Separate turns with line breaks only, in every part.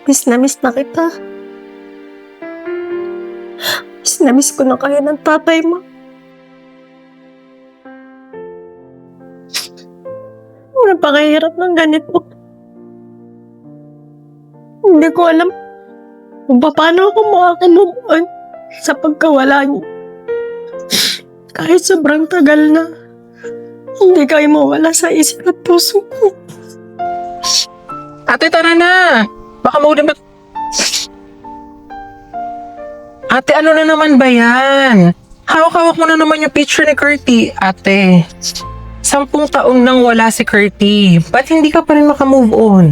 Miss na kita. Miss na miss ko na kaya ng tatay mo. Napakahirap ng ganito. Hindi ko alam kung paano ako makaka-move on sa pagkawala niyo. Kahit sobrang tagal na, hindi kayo mawala sa isip at puso ko.
Ate, tara na! Baka maulan ba... Ate, ano na naman ba yan? Hawak-hawak mo na naman yung picture ni Curty. Ate, 10 taon nang wala si Curty. Ba't hindi ka pa rin makamove on?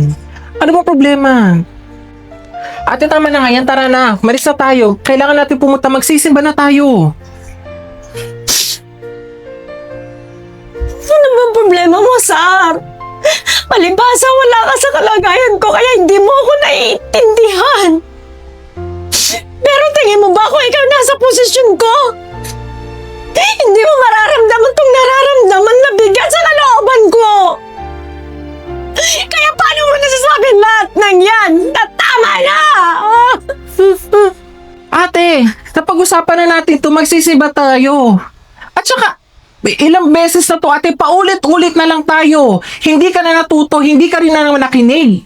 Ano ba problema? Ate, tama na nga yan. Tara na. Malis na tayo. Kailangan natin pumunta. Magsisimba na tayo.
Ano bang problema mo, Sar? Palibasa wala ka sa kalagayan ko kaya hindi mo ako naiintindihan. Pero tingin mo ba kung ikaw nasa posisyon ko? Hindi mo mararamdaman tong nararamdaman na bigat sa kalooban ko. Kaya paano mo nasasabihin lahat ng yan? Tama na!
Ate, napag-usapan na natin ito. Magsisimba tayo. At saka, ilang beses na to, ate, paulit-ulit na lang tayo. Hindi ka na natuto, hindi ka rin na naman nakinig.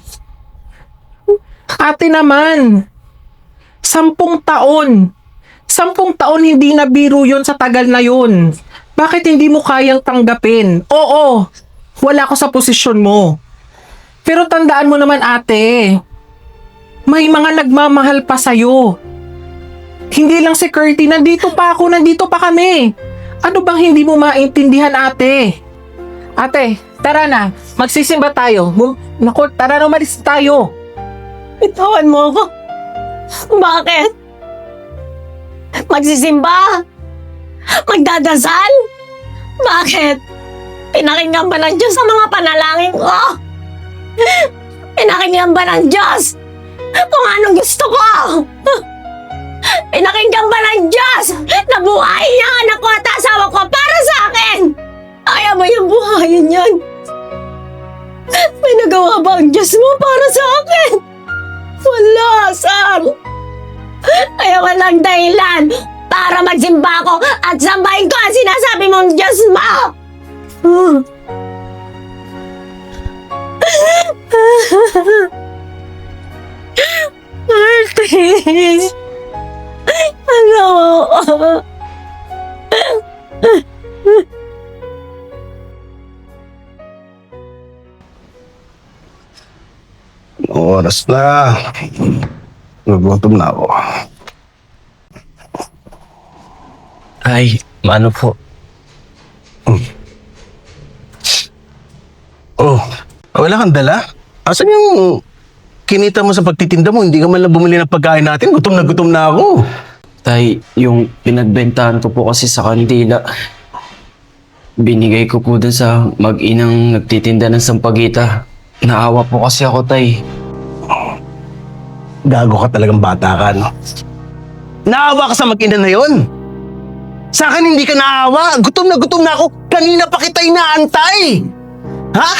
Ate naman, 10 taon. 10 taon hindi na biro yun sa tagal na yun. Bakit hindi mo kayang tanggapin? Oo, wala ko sa posisyon mo. Pero tandaan mo naman, ate, may mga nagmamahal pa sa'yo. Hindi lang si Curty, nandito pa ako, nandito pa kami. Ano bang hindi mo maintindihan, ate? Ate, tara na. Magsisimba tayo. Naku, tara na, umalis tayo.
Bitawan mo ako. Bakit? Magsisimba? Magdadasal? Bakit? Pinakinggan ba ng Diyos ang mga panalangin ko? Pinakinggan ba ng Diyos kung anong gusto ko? Pinakinggan ba ng Diyos na buhayin niya ang anak ko at asawa ko para sa akin? Ayaw mo yung buhayin yan? May nagawa ba ang Diyos mo para sa akin? Wala, Sar. Kaya walang dahilan para magsimba ko at sambahin ko ang sinasabi mong Diyos mo. Martis. Ano?
Oras na. Nagutom na ako.
Ay, ano po?
Oh, wala kang dala? Asan yung kinita mo sa pagtitinda mo? Hindi ka man lang bumili ng pagkain natin. Gutom na ako.
Tay, yung pinagbentahan ko po kasi sa kandila, binigay ko po dun sa mag-inang nagtitinda ng sampagita. Naawa po kasi ako, tay.
Gago ka talagang bata ka, no? Naawa ka sa mag-ina na yun? Sa akin hindi ka naawa. Gutom na ako. Kanina pa kita inaantay. Ha?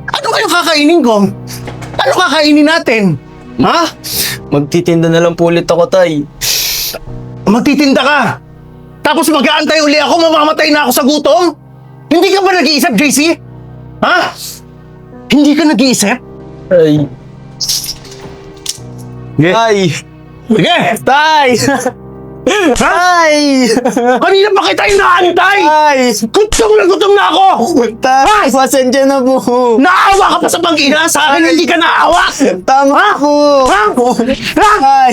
Ano kayo kakainin ko? Ano kakainin natin? Ha?
Magtitinda na lang po ulit ako, tay.
Magtitinda ka. Tapos mag-aantay uli ako, mamamatay na ako sa gutom? Hindi ka ba nag-iisip, JC? Ha? Hindi ka nag-iisip?
Ay.
Yeah.
Tay!
Sige!
Tay! Tay!
Kanina pa kita inaantay!
Tay!
Gutom na ako!
Tay! Pasensya na po!
Naawa ka pa sa pag-ina! Sa akin hindi ka naawa!
Tama po!
Ha? Ha?
Tay!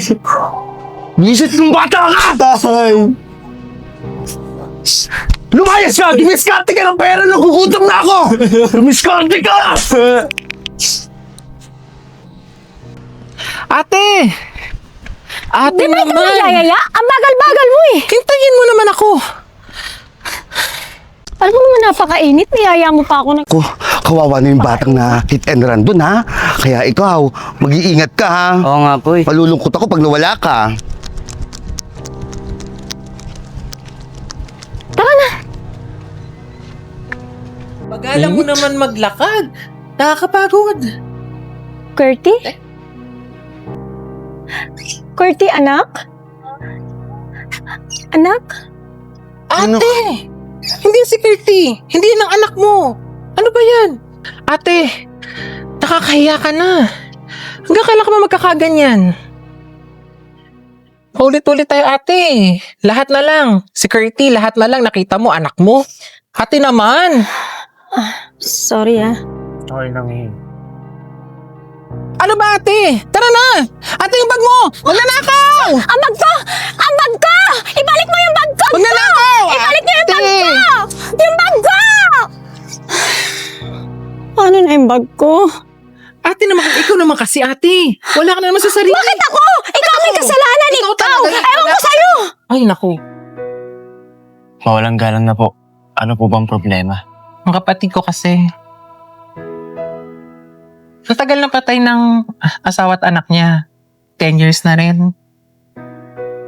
Bisit ng bata ka!
Tay!
Lumayas ka! Dumiskarte ka ng pera! Nagugutom na ako! Dumiskarte ka!
Ate! Ate
Di ba ikaw
naman!
nagyayaya? Ang bagal-bagal mo eh.
Hintayin mo naman ako!
Alam mo naman napakainit. Niyaya mo pa ako ng...
Kawawa na yung batang na hit and run dun, ha? Kaya ikaw, mag-iingat ka, ha?
Oo nga po eh.
Malulungkot ako pag nawala ka.
Tara na.
Pag-alam mo naman maglakad. Nakakapagod.
Curty? Kurti, anak? Anak?
Ano?
Ate! Hindi si Kirti. Hindi yan ang anak mo. Ano ba yan? Ate, nakakahiya ka na. Hanggang kailan ka ba magkakaganyan? Ulit-ulit tayo, ate. Lahat na lang. Si Kirti, lahat na lang. Nakita mo, anak mo. Ate naman.
Sorry, ah.
Okay lang eh.
Ano ba, ate? Tara na! Ate, yung bag mo! Magnanakaw!
Ang bag ko! Ang bag ko! Ibalik mo yung bag ko!
Magnanakaw!
Ibalik mo yung bag
Ate!
ko! Yung bag ko! Ano na yung bag ko?
Ate naman, ikaw naman kasi, ate. Wala ka na naman sa sarili.
Bakit ako? Ikaw may kasalanan,
Ikaw
ikaw!
talaga.
Ewan ko sa'yo!
Ay, naku.
Mawalang galang na po. Ano po bang problema?
Ang kapatid ko kasi. Sa tagal na patay ng asawa at anak niya. 10 years na rin.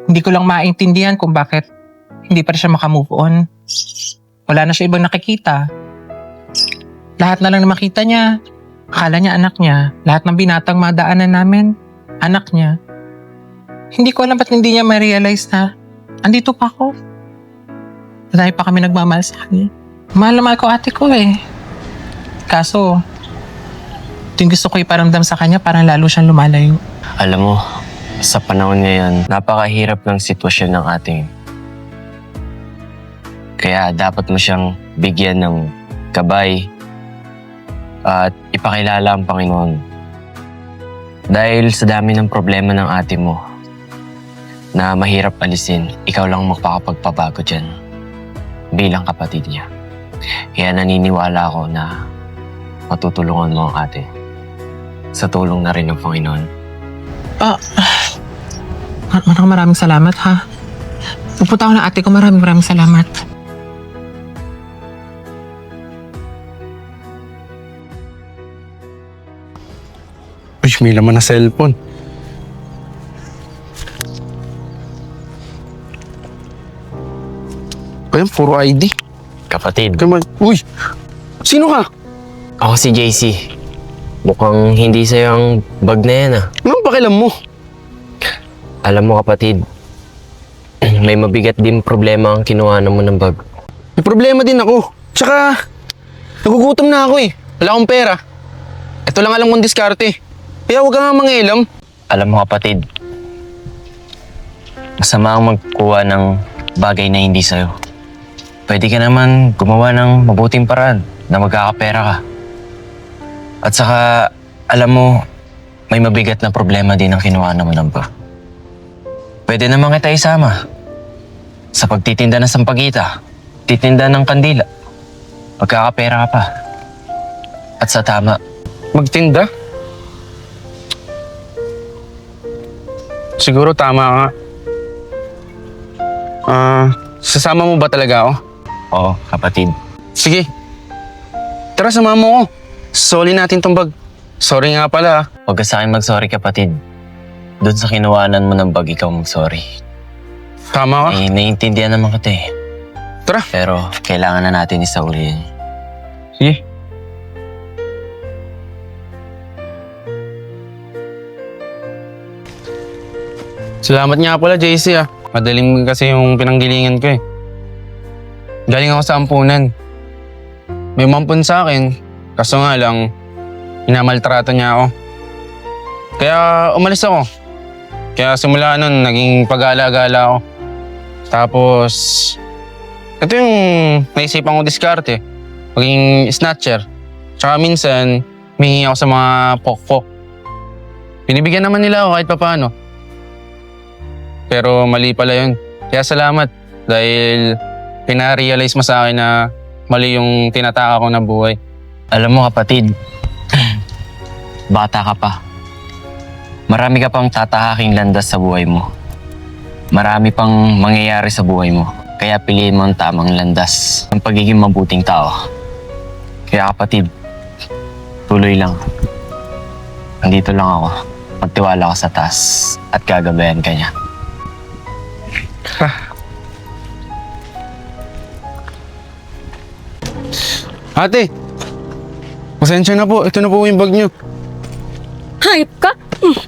Hindi ko lang maintindihan kung bakit hindi pa rin siya makamove on. Wala na siya ibang nakikita. Lahat na lang na makita niya. Akala niya anak niya. Lahat ng binatang madaanan namin, anak niya. Hindi ko alam ba't hindi niya ma-realize na andito pa ako. Dahil pa kami nagmamahal sa kanya. Mahal na mahal ko ate ko eh. Kaso, ito yung gusto ko iparamdam sa kanya, parang lalo siyang lumalayo.
Alam mo, sa panahon ngayon, napakahirap ng sitwasyon ng ating. Kaya dapat mo siyang bigyan ng gabay at ipakilala ang Panginoon. Dahil sa dami ng problema ng ate mo na mahirap alisin, ikaw lang magpakapagpabago dyan bilang kapatid niya. Kaya naniniwala ako na matutulungan mo ang ate sa tulong na rin ng Panginoon.
Maraming salamat ha. Pupunta ako ng ate ko, maraming salamat.
Uy, may laman na cellphone. Ayan, puro ID.
Kapatid,
Uy, sino ka?
ako si JC. Mukhang hindi sa'yo ang bag na yan ah.
Anong pakialam mo?
Alam mo kapatid, may mabigat din problema ang kinuhanan mo ng bag.
May problema din ako. Tsaka, nagugutom na ako eh. Wala akong pera. Ito lang alam kong diskarte. Kaya huwag ka nga mangialam.
Alam mo kapatid, masama ang magkuha ng bagay na hindi sa'yo. Pwede ka naman gumawa ng mabuting paraan na magkakapera ka. At saka, alam mo, may mabigat na problema din ang kinuhanan mo ng bag. Pwede naman kita isama sa pagtitinda ng sampagita, titinda ng kandila. Magkakapera ka pa. At sa tama,
Magtinda? Siguro tama ka. Sasama mo ba talaga ako?
oo kapatid.
Sige. Tara, samahan mo ko. Soli natin tong bag. Sorry nga pala.
Huwag ka sa akin mag-sorry kapatid. Doon sa kinuhanan mo ng bag, ikaw mag-sorry.
Tama ka.
Eh, naiintindihan naman kita eh.
Tara.
Pero kailangan na natin isauli yan.
Sige. Salamat nga pala, JC ah. Madaling kasi yung pinanggilingan ko eh. Galing ako sa ampunan. May umampun sa akin, kaso nga lang, inamaltrato niya ako. Kaya umalis ako. Kaya simula nun, naging pag-aala-gala ako. Tapos, ito yung naisipan ko diskarte. Maging snatcher. Tsaka minsan, humingi ako sa mga pokpok. Binibigyan naman nila ako kahit papaano. Pero mali pala yun. Kaya salamat dahil pina-realize mo sa akin na mali yung tinataka ko na buhay.
Alam mo kapatid, bata ka pa. Marami ka pang tatahaking landas sa buhay mo. Marami pang mangyayari sa buhay mo. Kaya piliin mo ang tamang landas ng pagiging mabuting tao. Kaya kapatid, tuloy lang. Andito lang ako. Magtiwala ka sa taas at gagabayan ka niya.
Ate, pasensya na po. Ito na po yung bag niyo.
Hayop ka?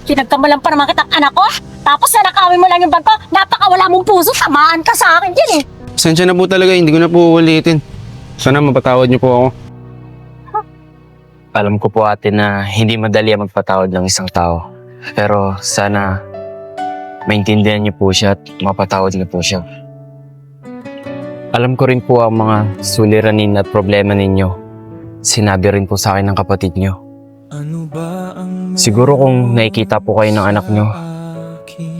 Pinagkamalan pa naman kitang anak ko. Tapos nanakawin mo lang yung bag ko. Napakawala mong puso. Tamaan ka sa akin yan eh.
Pasensya na po talaga, hindi ko na po ulitin. Sana mapatawad niyo po ako.
Alam ko po ate na hindi madali ang magpatawad ng isang tao. Pero sana maintindihan niyo po siya at mapatawad niyo po siya. Alam ko rin po ang mga suliranin at problema ninyo. Sinabi rin po sa akin ng kapatid niyo. Siguro kung nakikita po kayo ng anak niyo,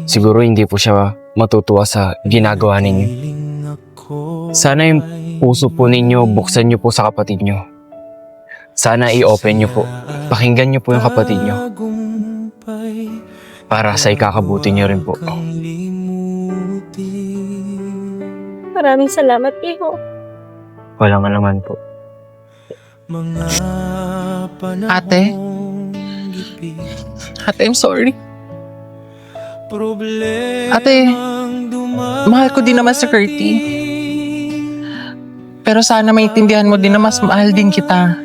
siguro hindi po siya matutuwa sa ginagawa ninyo. Sana yung puso po ninyo, buksan niyo po sa kapatid niyo. Sana i-open niyo po. Pakinggan niyo po yung kapatid niyo. Para sa ikakabuti niyo rin po.
Maraming salamat, Iho.
Wala nga naman po.
Ate? Ate, I'm sorry. Ate, mahal ko din naman si Curtie. Pero sana maintindihan mo din na mas mahal din kita.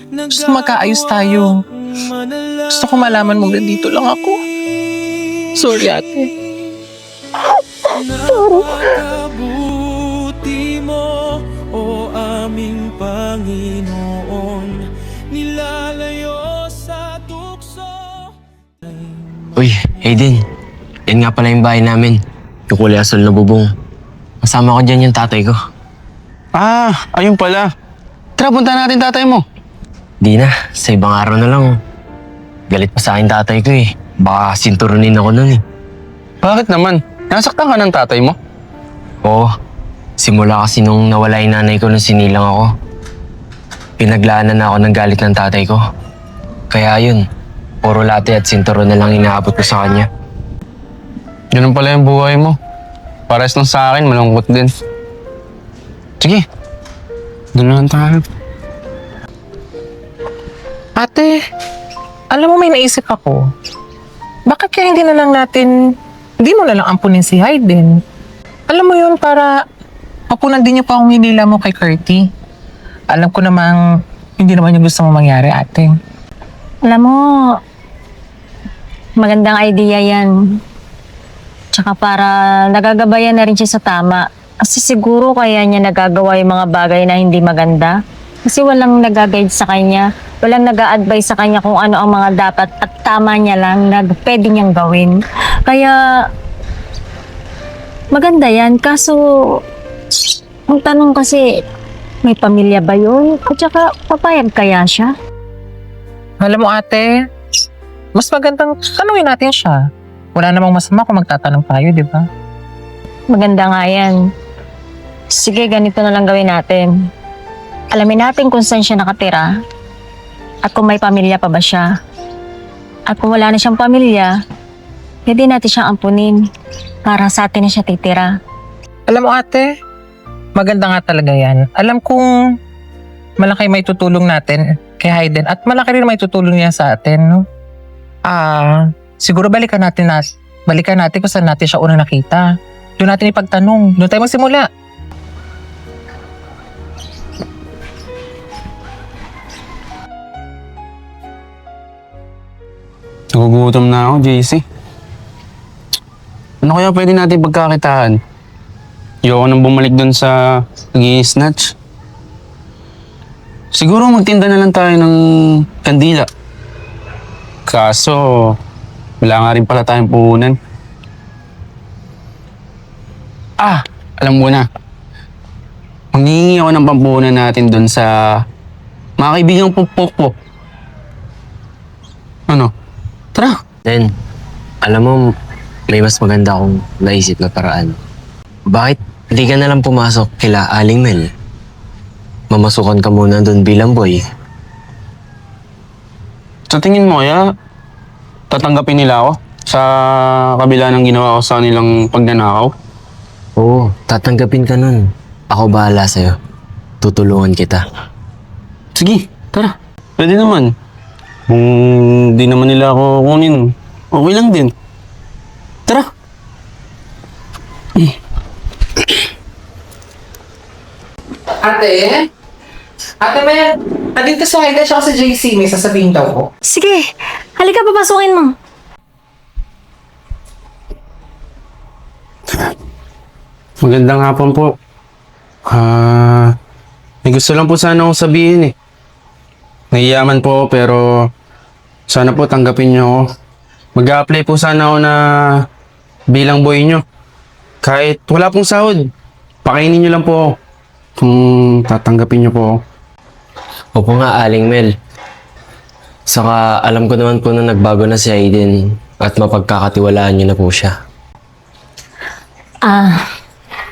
Gusto magkaayos tayo. Gusto ko malaman mo dito lang ako. Sorry, ate.
Napakabuti mo, o aming Panginoon, nilalayo sa tukso.
Uy, Hayden. Yan nga pala yung bahay namin. Yung kulay asol na bubong. Kasama ko dyan yung tatay ko.
Ah, ayun pala. Tara, punta natin tatay mo.
Di na, sa ibang araw na lang. Galit pa sa akin tatay ko eh. Baka sinturunin ako nun eh.
Bakit naman? Nasaktan ka ng tatay mo?
Oo, simula kasi nung nawala yung nanay ko nung sinilang ako. Pinaglaanan na ako ng galit ng tatay ko. Kaya yun, puro latte at sinturon na lang inaabot ko sa kanya.
Ganun pala yung buhay mo. Pares lang sa akin, malungkot din. Sige, doon lang tayo.
Ate, alam mo may naisip ako. Bakit kaya hindi na lang natin, hindi mo na lang ampunin si Hayden? Alam mo yun, para mapunan din niyo pa ang hinila mo kay Curtie. Alam ko namang hindi naman yung gusto mo mangyari, ate.
Alam mo, magandang idea yan. Tsaka para nagagabayan na rin siya sa tama. Kasi siguro kaya niya nagagawa yung mga bagay na hindi maganda. Kasi walang nag-guide sa kanya. Walang nag-a-advise sa kanya kung ano ang mga dapat at tama niya lang na pwede niyang gawin. Kaya, maganda yan. Kaso, ang tanong kasi, may pamilya ba yun? At saka, papayag kaya siya?
Alam mo, ate, mas magandang tanungin natin siya. Wala namang masama kung magtatanong tayo, di ba?
Maganda nga yan. Sige, ganito na lang gawin natin. Alamin natin kung saan siya nakatira at kung may pamilya pa ba siya. At kung wala na siyang pamilya, pwede natin siyang ampunin para sa atin na siya titira.
Alam mo, ate, maganda nga talaga yan. Alam kong malaki may tutulong natin kay Hayden at malaki rin may tutulong niya sa atin, no? Siguro balikan natin kung saan natin siya unang nakita. Doon natin ipagtanong. Doon tayo magsimula.
Nagugutom na ako, JC. Ano kaya pwede natin pagkakitaan? Ayoko nang bumalik dun sa nag-i-snatch. Siguro magtinda na lang tayo ng kandila. Kaso, wala nga rin pala tayong puhunan. Alam mo na. Manghihingi ako ng pampuhunan natin dun sa mga kaibigang pupok. Ano? Tara!
Then, alam mo, may mas maganda akong naisip na paraan. Bakit hindi ka nalang pumasok kila Aling Mel? Mamasukan ka muna doon bilang boy.
Sa tingin mo kaya, tatanggapin nila ako sa kabila ng ginawa ko sa nilang pagnanakaw?
Oo, tatanggapin ka nun. Ako bahala sa'yo. Tutulungan kita.
Sige, tara. Pwede naman. Kung di naman nila ako kunin, okay lang din. Tara.
Ate? Ate Mel? Andito si Haida siya sa JC. May sasabihin daw ko.
Sige, halika papasukin mo.
Magandang hapon po. May gusto lang po sana akong sabihin eh. Nahiyaman po pero sana po tanggapin niyo ako. Mag-a-apply po sana ako na bilang boy niyo. Kahit wala pong sahod, pakainin niyo lang po ako. Kung tatanggapin niyo po ako.
Opo nga, Aling Mel. Saka alam ko naman po na nagbago na si Aiden at mapagkakatiwalaan niyo na po siya.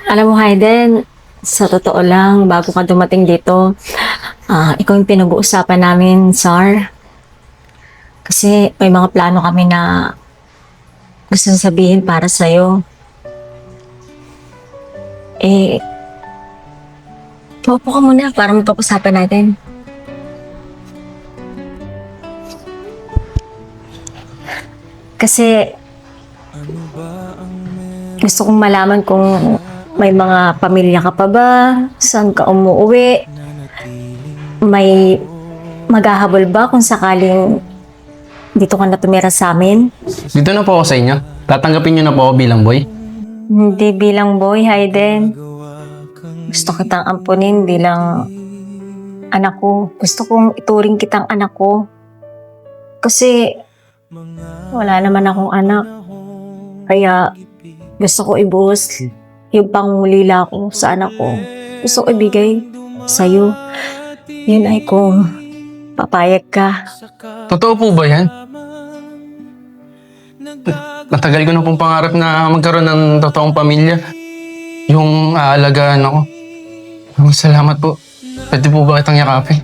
Alam mo, Hayden, sa totoo lang, bago ka dumating dito, ikaw yung pinag-uusapan namin, Sar. Kasi may mga plano kami na gusto sabihin para sa'yo. Paupo ka muna para mapag-usapan natin. Kasi gusto kong malaman kung may mga pamilya ka pa ba, saan ka umuwi, may maghahabol ba kung sakaling dito ka na tumira sa amin?
Dito na po ako sa inyo. Tatanggapin niyo na po ako bilang boy.
Hindi bilang boy, Hayden. Gusto kitang ampunin bilang anak ko. Gusto kong ituring kitang anak ko. Kasi wala naman akong anak. Kaya gusto ko ibuhos yung pangulila ko sa anak ko. Gusto ko ibigay sa'yo. Yun ay kung papayag ka.
Totoo po ba yan? Matagal ko na pong pangarap na magkaroon ng totoong pamilya. Yung aalagaan ako. Salamat po. Pwede po ba kitang yakapin?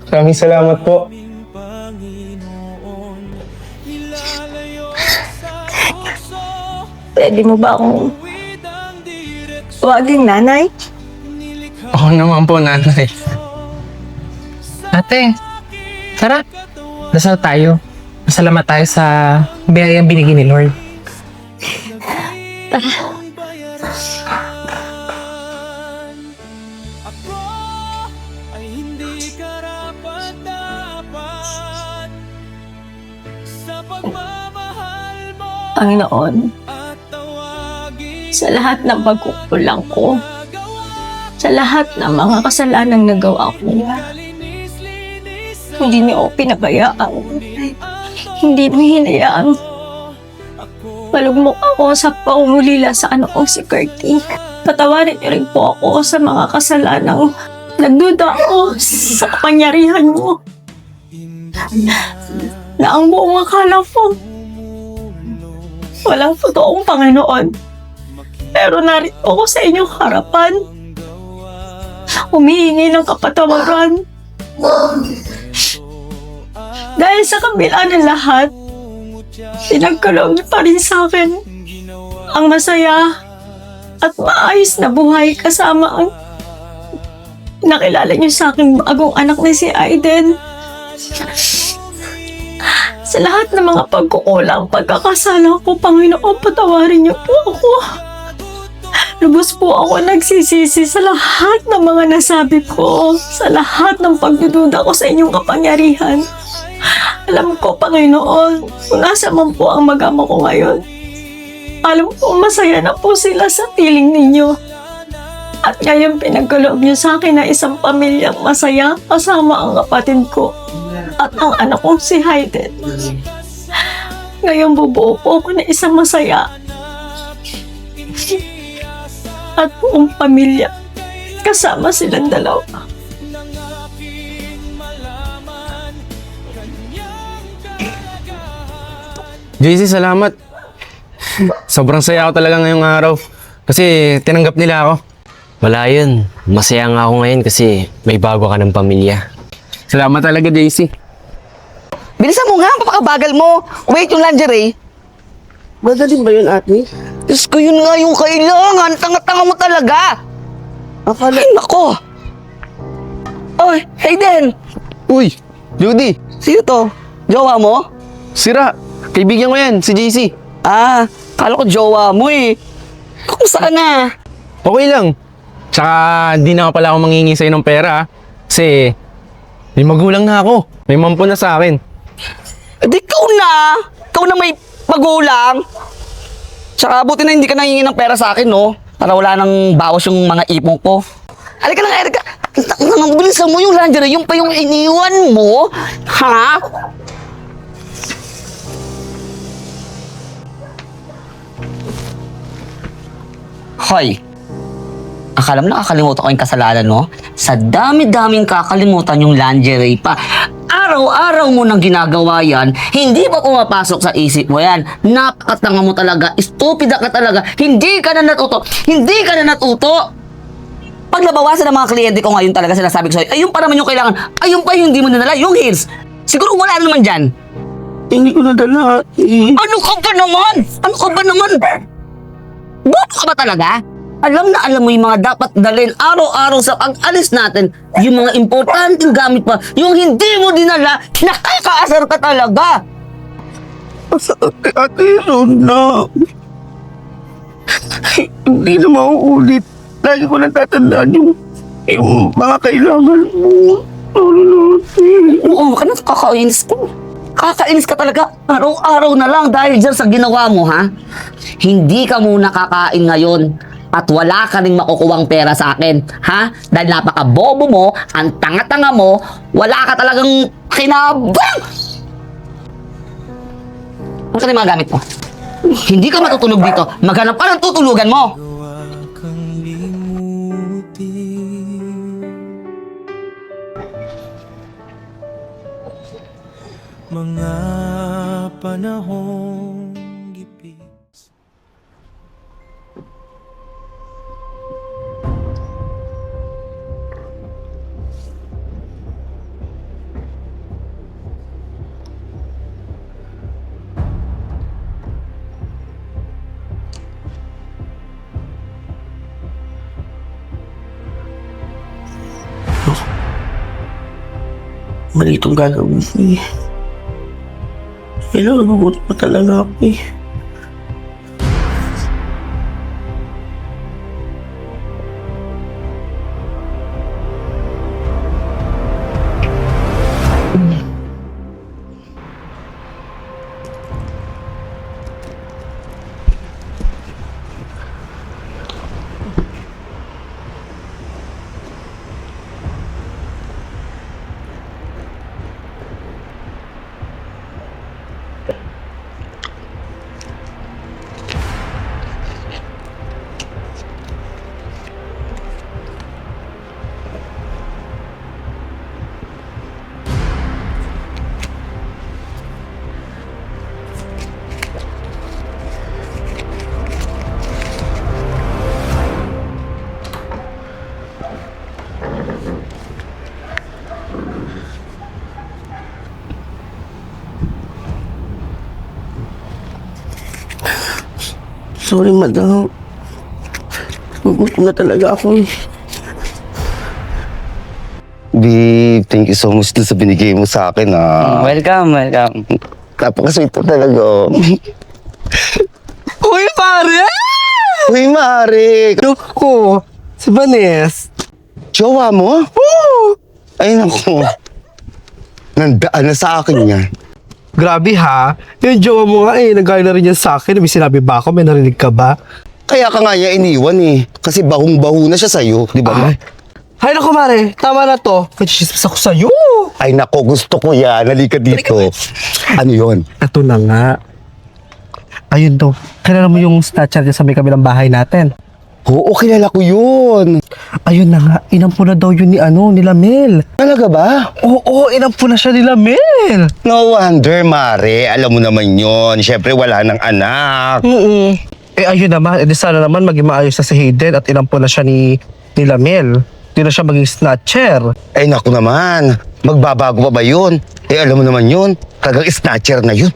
Maraming salamat po.
Pwede mo ba akong tawaging nanay?
Oo naman po, nanay.
Ate, tara. Dasal tayo. Masalamat tayo sa biyayang binigay ni Lord.
Ay hindi karapat-dapat sa pagmamahal mo
Panginoon,
at tawagin
sa lahat ng pagkukulang ko, sa lahat ng mga kasalanang nagawa ko, hindi niyo ako pinabayaan. Hindi mo hinayaan. Malugmok ako sa paungulila sa anak ko si Curtis. Patawarin niyo rin po ako sa mga kasalanang nagduda ako sa kapangyarihan mo. Na ang buong akala ko, walang totoong Panginoon. Pero narito ako sa inyong harapan. Humihingi ng kapatawaran. Dahil sa kabila ng lahat, pinagkaloob niyo pa rin sa akin ang masaya at maayos na buhay kasama ang nakilala niyo sa aking bagong anak na si Aiden. Sa lahat ng mga pagkukulang, pagkakasala ko, Panginoon, patawarin niyo po ako. Lubos po ako nagsisisi sa lahat ng mga nasabi ko, sa lahat ng pagdududa ko sa inyong kapangyarihan. Alam ko, Panginoon, kung nasa man po ang mag-ama ko ngayon. Alam ko, masaya na po sila sa piling ninyo. At ngayon pinagkaloob niyo sa akin na isang pamilyang masaya kasama ang kapatid ko at ang anak kong si Hayden. Ngayon bubuo po ako na isang masaya at buong pamilya kasama silang dalawa.
JC, salamat. Sobrang saya ako talaga ngayong araw. Kasi tinanggap nila ako.
Wala yun. Masaya nga ako ngayon kasi may bago ka ng pamilya.
Salamat talaga, JC.
Bilisan mo nga, papakabagal mo. Wait, yung lingerie.
Madali ba yun, ate?
Diyos ko, yun nga yung kailangan. Tanga-tanga mo talaga.
Akala...
Ay, nako. Oy, Hayden.
Uy, Judy.
Sino to? Jowa mo?
Sira. Kaibigan ko yan, si JC.
Kala ko jowa mo eh. Kumusta ka na?
Okay lang. Tsaka di na pala ako manghingi sa'yo ng pera. Kasi, may magulang na ako. May mampo na sa akin.
Eh di ikaw na! Ikaw na may magulang! Tsaka buti na hindi ka nangingi ng pera sa akin, no? Para wala nang bawas yung mga ipong ko. Halika lang, Erica. Bilisan mo yung lingerie, yung pa yung iniwan mo. Ha? Hoy. Akala mo nakakalimutan ko yung kasalanan mo? Sa dami-daming kakalimutan yung lingerie pa. Araw-araw mo nang ginagawa yan, hindi pa pumapasok sa isip mo yan. Napakatanga mo talaga, estupida ka talaga, hindi ka na natuto, hindi ka na natuto. Pag nabawasan ng mga kliyente ko ngayon talaga sinasabi ko sa'yo, ayun pa naman yung kailangan, ayun pa yung hindi mo nadala, yung heels. Siguro wala naman dyan.
Hindi ko nadala.
Ano ka ba naman? Ano ka ba naman? Bobo ka ba talaga? Alam na alam mo yung mga dapat dalhin araw-araw sa pag-alis natin. Yung mga importanteng gamit pa, yung hindi mo dinala, nakakaasar ka talaga.
Ate Rona. Hindi na mauulit. Lagi ko lang tatandaan yung mga kailangan mo.
Oo, kakainis ko. Kakainis ka talaga. Araw-araw na lang dahil dyan sa ginawa mo, ha? Hindi ka muna kakain ngayon. At wala ka rin makukuwang pera sa akin, ha? Dahil napaka-bobo mo, ang tanga-tanga mo, wala ka talagang kinabang! Ano ka na yung mga gamit mo? Hindi ka matutulog dito. Maghanap ka ng tutulugan mo.
gawa kang limutin mga panahong gipit.
Mali itong gagawin ko eh. Kailangan mabuti pa talaga ako eh. Sorry, madam. Gugutom na talaga ako eh. Babe, thank you so much dun sa binigay mo sa akin
Welcome, welcome.
Napakasweet mo talaga.
Uy, pare!
Uy, Mare!
Ko, si Vanes.
Jowa mo? Oo! Ay, naku. Nandaan na sa akin yan.
Grabe ha. Yung jowa mo nga nagaya na rin yan sa akin. May sinabi ba ako? May narinig ka ba?
Kaya ka nga niya iniwan eh. Kasi bahong-baho na siya sa'yo, di ba?
Ay naku mare, tama na to. Kachismis ako sa'yo.
Ay nako, gusto ko yan. Halika dito. Ano yon?
Ito na nga. Ayun to. Kilala mo yung snatcher niya sa may kabilang bahay natin?
Oo, kilala ko yun.
Ayun na nga. Inampo na daw yun nila Mel.
Talaga ba?
Oo, inampo na siya nila Mel.
No wonder, Mare. Alam mo naman yun. Siyempre, wala nang anak.
Ayun naman. Edi sana naman maging maayos na si Hayden at inampo na siya nila Mel. Hindi na siya maging snatcher.
Ay, naku naman. Magbabago pa ba yun? Alam mo naman yun. Kagang snatcher na yun.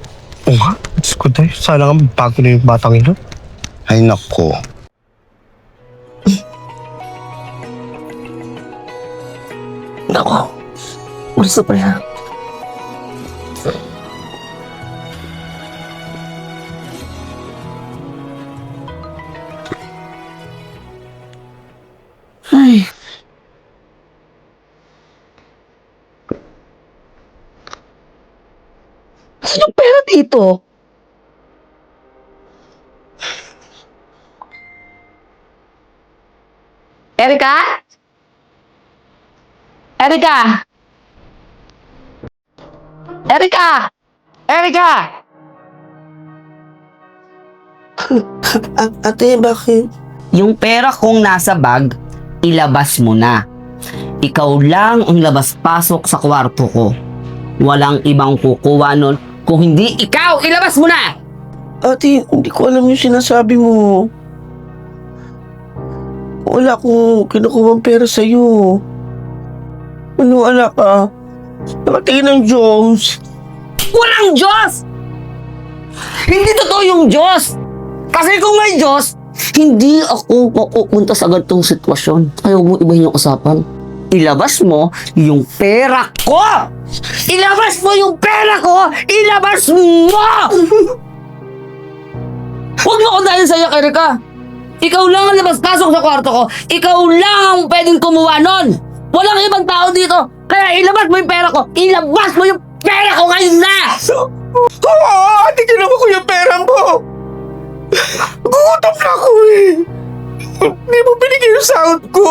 Oo nga. Diyos ko tayo. Sana nga bago na yung batang ino.
Ay, naku.
Nako, gusto pa yan. Ay. dito? Erika? Erika? Erika! Erika!
Ate, bakit?
Yung pera kong nasa bag, ilabas mo na. Ikaw lang ang labas-pasok sa kwarto ko. Walang ibang kukuha nun kung hindi ikaw, ilabas mo na!
Ate, hindi ko alam yung sinasabi mo. Wala akong kinukuha pera sa'yo. Maniwala ka. Nakatingin ng Diyos.
Walang Diyos! Hindi totoo yung Diyos! Kasi kung may Diyos, hindi ako mapupunta sa ganitong sitwasyon. Ayaw mo ibahin yung usapan. Ilabas mo yung pera ko! Ilabas mo yung pera ko! Ilabas mo! Huwag mo ko dahil sa'yo, Erika. Ikaw lang ang labas-pasok sa kwarto ko. Ikaw lang ang pwedeng kumuha nun. Walang ibang tao dito. Kaya ilabas mo yung pera ko. Ilabas mo yung pera ko ngayon na!
Oo, ate, kinuha ko yung pera mo. Gugutom na ako eh. Hindi mo binigay yung sahod ko.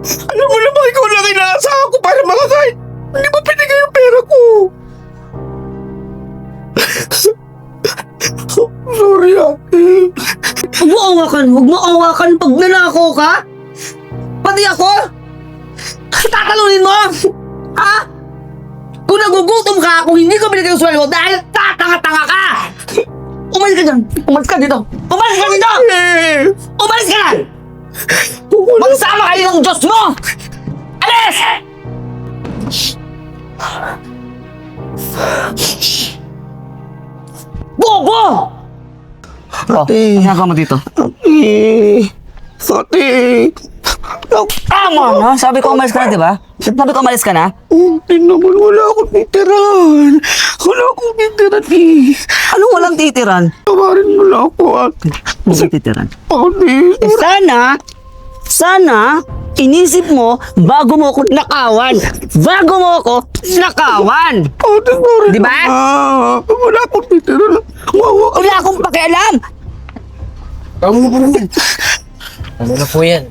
Alam mo naman, ikaw lang inaasahan ko para makakain. Hindi mo binigay yung pera ko. Sorry, ate.
Huwag mo awakan! Huwag mo awakan pag nanako ka! Pati ako! Tatalunin mo! Ha? Kung nagugutom ka, kung hindi ko binigay yung sweldo dahil tatanga-tanga ka! Umalis ka dyan! Umalis ka dito! Umalis ka dito! Umalis ka na! Magsama kayo ng Diyos mo! Alis! Bobo!
Ate.
Ano ginagawa mo dito?
Ate.
Tama na! Sabi ko umalis ka na, di ba? Sabi ko umalis ka na?
Hindi naman, wala akong titiran. Wala akong titiran eh.
Anong walang titiran?
Tawarin mo lang ako, ate.
Walang titiran?
Ate.
Sana, inisip mo bago mo ako nakawan. Bago mo ako nakawan.
Ate, sorry
Di ba?
na. Wala akong titiran.
Wala akong pakialam.
Tama mo naman.
Ano na po yan?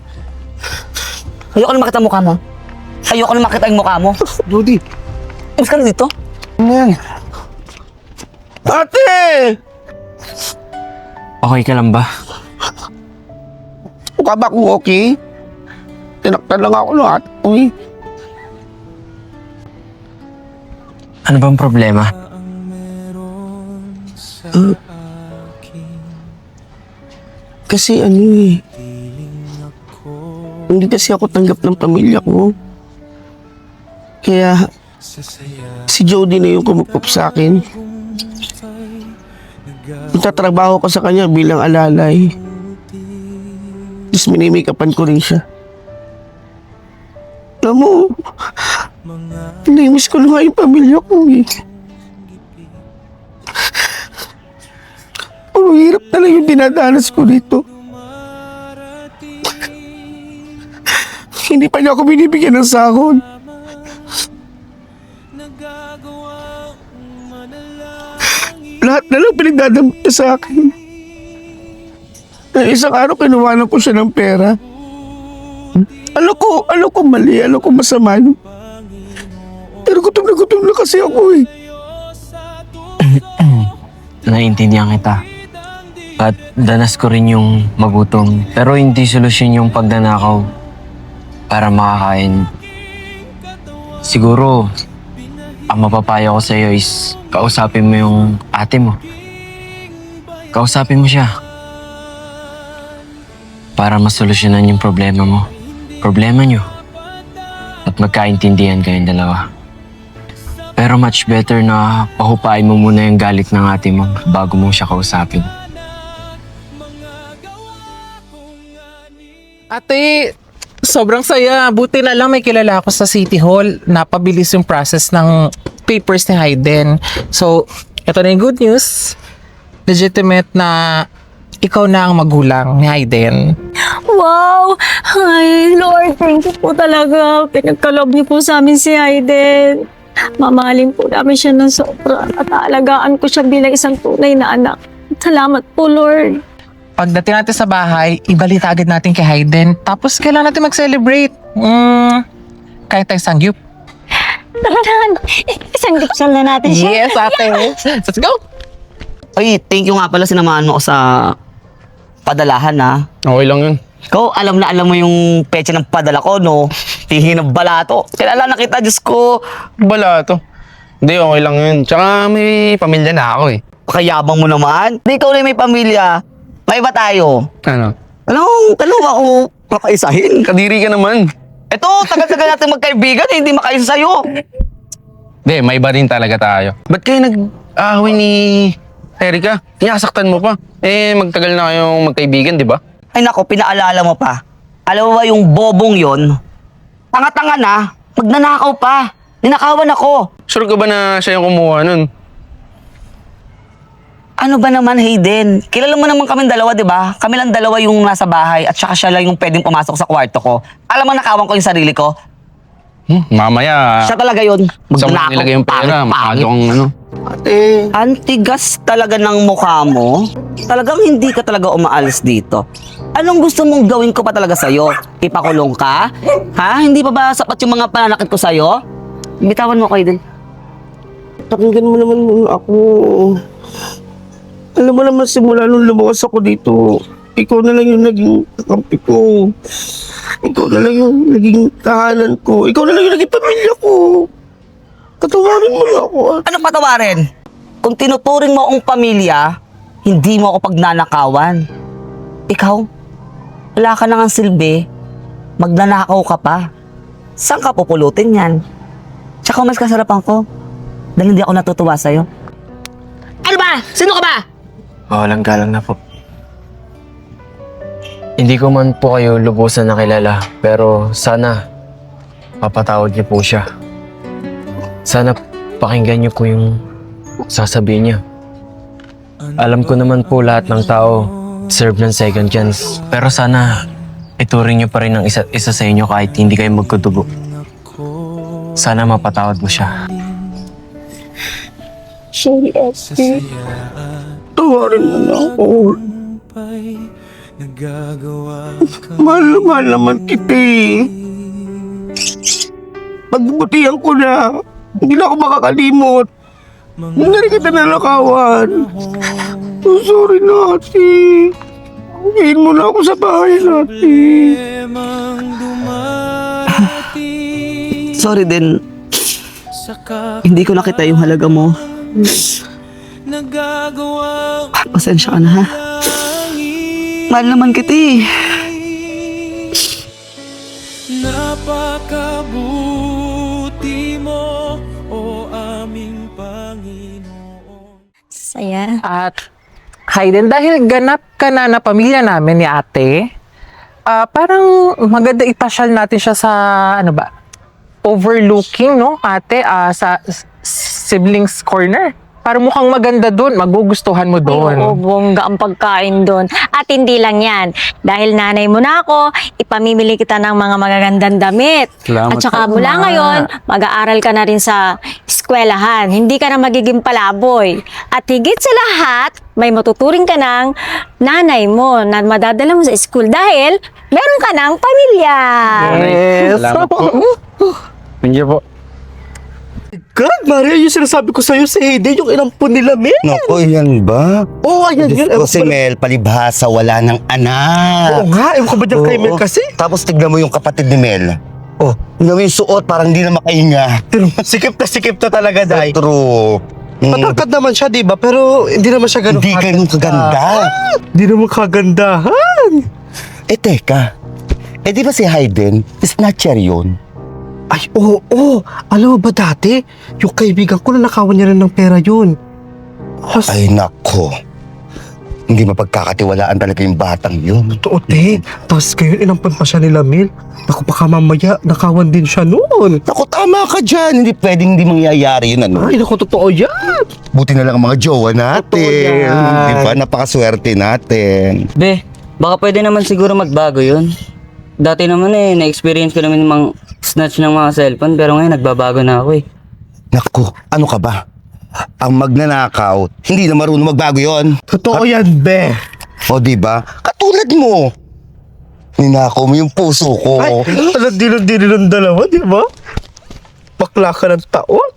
Ayoko na makita ang mukha mo. Ayoko na makita ang mukha mo.
Rudy.
Umus ka na dito?
Ano yan? Ate!
Okay ka lang ba?
Mukha ba akong okay? Tinaktan lang ako ng ate ko eh.
Ano bang problema?
ang meron sa akin.
Kasi ano eh.
Piling ako
Hindi kasi ako tanggap ng pamilya ko. Kaya
sa saya
si Jody na yung kumupop sa akin. Nagtatrabaho ko sa kanya bilang alalay. Tapos minimake-upan ko rin siya. Alam mo, namiss ko na nga yung pamilya ko eh. Pero hirap talaga yung dinadanas ko dito. Hindi pa niya ako binibigyan ng sahod. Lahat na lang pinagdadamit niya sa akin. Na isang araw kinuha ko siya ng pera. Alam ko mali, alam ko masama yun. Pero gutom na kasi ako eh.
Naiintindihan kita. At danas ko rin yung magutom. Pero hindi solusyon yung pagnanakaw para makakain. Siguro, ang mapapayo ko sa'yo is kausapin mo yung ate mo. Kausapin mo siya. Para masolusyonan yung problema mo. Problema nyo. At magkaintindihan kayong dalawa. Pero much better na pahupain mo muna yung galit ng ate mo bago mo siya kausapin.
Ate, sobrang saya. Buti na lang may kilala ako sa City Hall. Napabilis yung process ng papers ni Hayden. So, ito na yung good news. Legitimate na ikaw na ang magulang ni Hayden.
Wow! Ay, Lord, thank you po talaga. Pinagkalob niyo po sa amin si Hayden. Mamahalin po namin siya ng sobra at aalagaan ko siya bilang isang tunay na anak. Salamat po, Lord.
Pagdating natin sa bahay, ibalita agad natin kay Hayden. Tapos kailangan natin mag-celebrate. Kaya tayo sangyup.
Tara na, isang dipsal na natin siya.
Yes, ate. Let's go.
Ay, thank you nga pala sinamahan mo ako sa padalahan ha.
Okay lang yun.
Ikaw, alam na alam mo yung pecha ng padala ko, no? Tingin ng balato. Kilala na kita, Diyos ko.
Bala to. Hindi, okay lang yun. Tsaka may pamilya na ako eh.
Pakayabang mo naman. Di ikaw na may pamilya. May iba tayo.
Ano?
Tanong ako papaisahin.
Kadiri ka naman.
Ito, tagal-tagal natin magkaibigan, hindi makaisa sa'yo.
Hindi, may iba rin talaga tayo. Ba't kayo nag-ahaway ni Erika? Sinasaktan mo pa. Magtagal na kayong magkaibigan, di ba?
Ay nako, pinaalala mo pa. Alam mo ba yung bobong yon? Tanga-tanga na, magnanakaw pa. Ninakawan ako.
Sure ka ba na siya yung kumuha nun?
Ano ba naman, Hayden? Kilala mo naman kaming dalawa, di ba? Kami lang dalawa yung nasa bahay at saka siya lang yung pwedeng pumasok sa kwarto ko. Alam mo, nakawan ko yung sarili ko.
Mamaya,
Siya talaga yun.
saan mo nilagay yung pera? Masyado kang ano.
Ate,
Antigas talaga ng mukha mo. Talagang hindi ka talaga umaalis dito. Anong gusto mong gawin ko pa talaga sa'yo? Ipakulong ka? Ha? Hindi pa ba sapat yung mga pananakit ko sa'yo? Bitawan mo ko, Hayden.
Pakinggan mo naman muna ako. Alam mo naman simula nung lumawas ako dito, ikaw na lang yung naging kakampi ko. Ikaw na lang yung naging tahanan ko. Ikaw na lang yung naging pamilya ko. Katawarin mo na ako.
Ano patawarin? Kung tinuturing mo akong pamilya, hindi mo ako pagnanakawan. Ikaw, wala ka nang silbi, magnanakaw ka pa. Saan ka pupulutin yan? Tsaka mas kasarapan ko, dahil hindi ako natutuwa sa'yo. Ano ba? Sino ka ba?
Walang galang na po. Hindi ko man po kayo lubusan na kilala, pero sana papatawad niyo po siya. Sana pakinggan niyo po yung sasabihin niya. Alam ko naman po lahat ng tao deserve ng second chance. Pero sana ituring niyo pa rin ang isa't isa sa inyo kahit hindi kayo magkutubo. Sana mapatawad mo siya.
Sorry, ate.
Tawarin mo na ako.
Pa'y nagagawa ka.
Mahal na mahal naman kita eh. Pagbutihan ko na. Hindi na ako makakalimot. Hindi na rin kita nalakawan. Oh, sorry na, ate. Uwiin mo na ako sa bahay natin.
Emang dumarating
Sorry din,
sa
hindi ko nakita yung halaga mo.
nagagawa
Pasensya ka na ha. Mahal naman kita eh.
Napakabuti mo, o aming Panginoon.
Saya.
At Hayden, dahil ganap ka na na pamilya namin ni ate, parang maganda ipasyal natin siya sa, ano ba, overlooking, no, ate, sa siblings corner. Para mukhang maganda doon, magugustuhan mo doon.
Oo, bongga ang pagkain doon. At hindi lang yan. Dahil nanay mo na ako, ipamimili kita ng mga magagandang damit.
Salamat
At saka
po,
mula
Ma.
ngayon, mag-aaral ka na rin sa eskwelahan. Hindi ka na magiging palaboy. At higit sa lahat, may matuturing ka ng nanay mo na madadala mo sa school dahil meron ka ng pamilya.
Yes.
Salamat po. Thank you po.
God, Maria, yung sinasabi ko sa'yo si Hayden, yung inampun nila, Mel.
Naku, yan ba?
Oo, ayan yun.
Diyos ko si Mel, palibhasa, wala ng anak.
Oo nga, ewan ko ba dyan kay Mel
Oo.
kasi?
Tapos tignan mo yung kapatid ni Mel. Oh, tignan mo yung suot, parang hindi na makahinga.
Sikip na talaga, Day.
True.
Matangkad naman siya, di ba? Pero hindi naman siya ganun
Hindi ganun kaganda.
Hindi naman kagandahan.
Eh, teka. Eh, di ba si Hayden, snatcher yun?
Ay, oo. Alam mo ba dati, yung kaibigan ko na nakawan niya rin ng pera yun.
Ay, nako. Hindi mapagkakatiwalaan talaga yung batang yun.
Totoo, te. Tapos ngayon, inampun pa siya nila, Mel. Naku, baka mamaya, nakawan din siya noon.
Naku, tama ka dyan. Hindi pwedeng hindi mangyayari yun, ano?
Ay, naku, totoo yan.
Buti na lang ang mga jowa
Totoo
natin.
yan.
Di ba? Napakaswerte natin.
Be, baka pwede naman siguro magbago yun. Dati naman na-experience ko naman yung mga snatch ng mga cellphone pero ngayon nagbabago na ako eh.
Naku, ano ka ba? Ang magnanakaw, hindi na marunong magbago yon.
Totoo yan, be.
O di ba? Katulad mo. Ninakaw mo yung puso ko.
Ay, alam din ng dalawa, di ba? Bakla ka ng taon.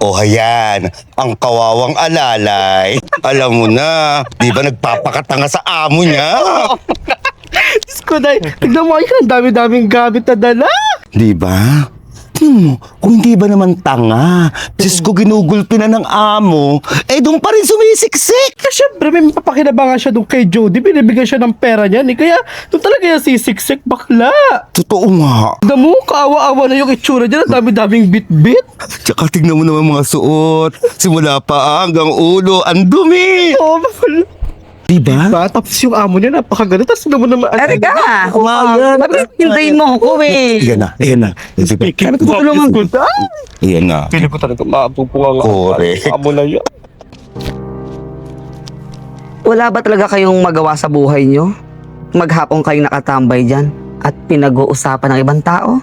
O hayan, ang kawawang alalay. Alam mo na, di ba nagpapakatanga sa amo niya?
Diyos ko, Day. Tignan mo, ay, ang dami-daming gamit na dala.
Di ba? Kung hindi ba naman tanga, Diyos ko ginugulpi na ng amo, eh doon pa rin sumisiksik.
Kaya syempre, may mapapakinabangan siya doon kay Jody. Binibigyan siya ng pera niya. Kaya doon talaga yan sisiksik, bakla.
Totoo nga.
Tignan mo, kaawa-awa na yung itsura niya. Ang dami-daming bit-bit.
Tsaka tignan mo naman mga suot. Simula pa hanggang ulo, ang dumi.
Oh, bakla.
Diba?
Diba? Tapos yung amo niya napakaganda. Tapos tignan mo naman.
Erika!
Umayan.
Hintayin mo ako eh.
Iyan na.
Kaya tutulungan ko.
Iyan na.
Pili ko talaga maabubuha nga.
Correct.
Amo na yun.
Wala ba talaga kayong magawa sa buhay nyo? Maghapon kayong nakatambay dyan at pinag-uusapan ng ibang tao?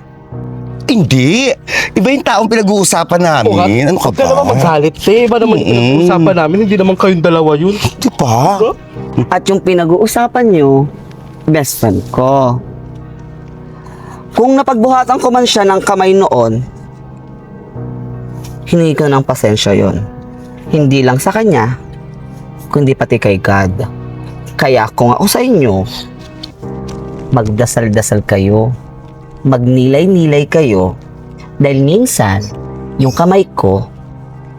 Hindi. Iba yung taong pinag-uusapan namin. Ano ka
Huwag ka naman
ba?
magalit. Iba naman yung pinag-uusapan namin. Hindi naman kayong dalawa yun.
Di ba?
At yung pinag-uusapan nyo, best friend ko. Kung napagbuhatan ko man siya ng kamay noon, hiningi ko ng pasensya yon. Hindi lang sa kanya, kundi pati kay God. Kaya kung ako sa inyo, magdasal-dasal kayo, magnilay-nilay kayo, dahil minsan, yung kamay ko,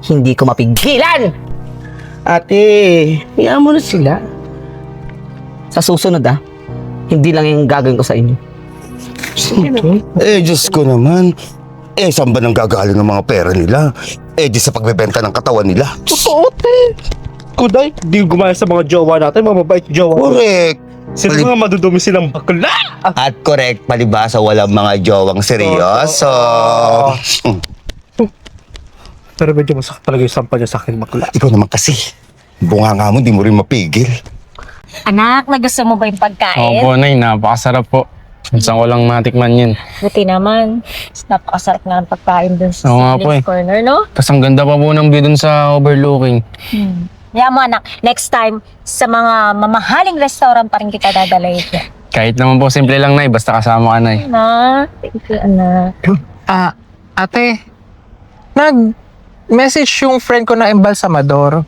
hindi ko mapigilan! Ate, hayaan mo na sila. Sa susunod hindi lang yung gagawin ko sa inyo.
Eh, Diyos ko naman. Eh, saan ba nang gagaling ng mga pera nila? Eh, di sa pagbebenta ng katawan nila.
Totoo, te. Kuday, di gumaya sa mga jowa natin, mga mabait jowa.
Correct.
Sila mga madudumi silang bakla.
At correct, palibasa walang mga jowang seryoso.
Pero medyo masakit talaga yung sampa niya sa akin, bakla.
Ikaw naman kasi. Bunga nga mo, di mo rin mapigil.
Anak, nagusto mo ba yung pagkain?
Opo, Nay. Napakasarap po. Minsan ko lang matikman yun.
Buti naman. Napakasarap nga ang pagkain dun sa
Oo nga po
Phillips Corner, no?
Tapos ang ganda pa po ng view dun sa overlooking.
Kaya mo anak, next time, sa mga mamahaling restaurant pa rin kita dadalhin.
Kahit naman po simple lang, Nay. Basta kasama ka, Nay.
Anak, thank you, anak.
Ate, nag-message yung friend ko na embalsamador.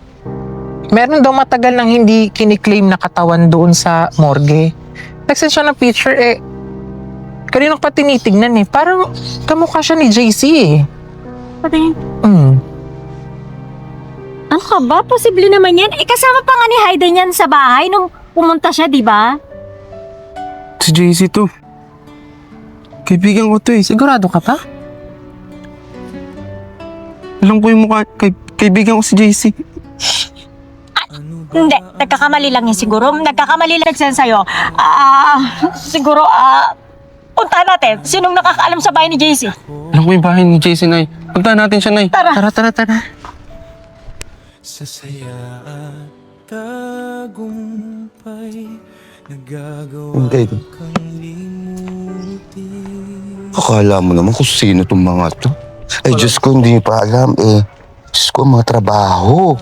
Meron daw matagal nang hindi kiniklaim na katawan doon sa morgue. Nagsend siya ng picture kanina ko pa tinitignan Parang kamukha siya ni JC
Pati,
Mm.
ano ka ba? Posible naman yan. Kasama pa nga ni Hayden yan sa bahay nung pumunta siya, di ba?
Si JC to. Kaibigan ko to eh.
Sigurado ka pa?
Alam ko yung mukha. Kaibigan ko si JC.
Hindi, nagkakamali lang yan siguro. Nagkakamali lang siya sa'yo. Siguro, puntahan natin. Sinong nakakaalam sa bahay ni JC?
Alam ko yung bahay ni JC, Nay. Puntahan natin siya, Nay.
Tara.
Tara.
Sa saya at tagumpay Nagagawa
Okay.
kang limutin.
Akala mo naman kung sino tong mga to. Eh, Diyos ko, hindi pa alam. Diyos ko, mga trabaho.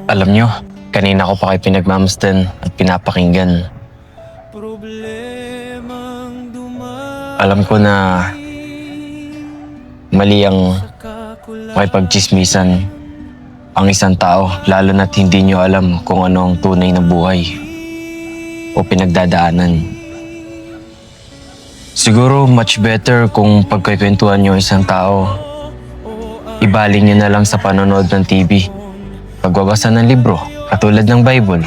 Alam nyo, kanina ko pa kayo pinagmamasdan at pinapakinggan.
Problemang dumaan
Alam ko na mali ang makipagchismisan ang isang tao, lalo na't hindi nyo alam kung ano ang tunay na buhay o pinagdadaanan. Siguro much better kung pagkikwentuhan nyo isang tao, ibaling nyo na lang sa panonood ng TV, pagbabasa ng libro, katulad ng Bible,